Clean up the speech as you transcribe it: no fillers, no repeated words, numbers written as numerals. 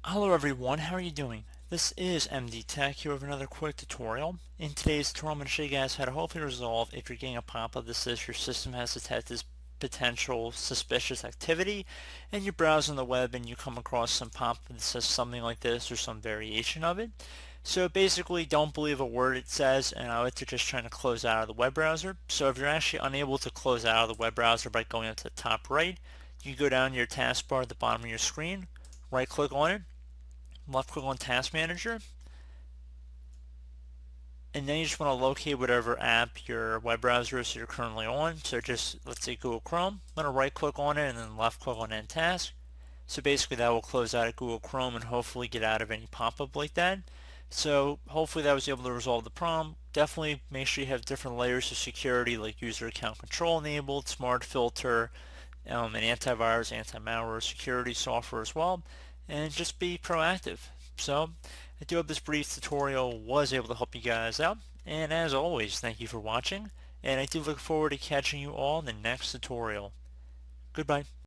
Hello everyone, how are you doing? This is MD Tech here with another quick tutorial. In today's tutorial, I'm going to show you guys how to hopefully resolve if you're getting a pop-up that says your system has detected potential suspicious activity and you're browsing the web and you come across some pop-up that says something like this or some variation of it. So basically, don't believe a word it says, and I like to just try to close out of the web browser. So if you're actually unable to close out of the web browser by going up to the top right, you go down to your taskbar at the bottom of your screen, right click on it, left click on Task Manager, and then you just want to locate whatever app your web browser is you're currently on. So just, let's say Google Chrome. I'm going to right click on it and then left click on End Task. So basically that will close out of Google Chrome and hopefully get out of any pop-up like that. So hopefully that was able to resolve the problem. Definitely make sure you have different layers of security like user account control enabled, smart filter, and antivirus, anti-malware security software as well, and just be proactive. So I do hope this brief tutorial was able to help you guys out, and as always, thank you for watching, and I do look forward to catching you all in the next tutorial. Goodbye.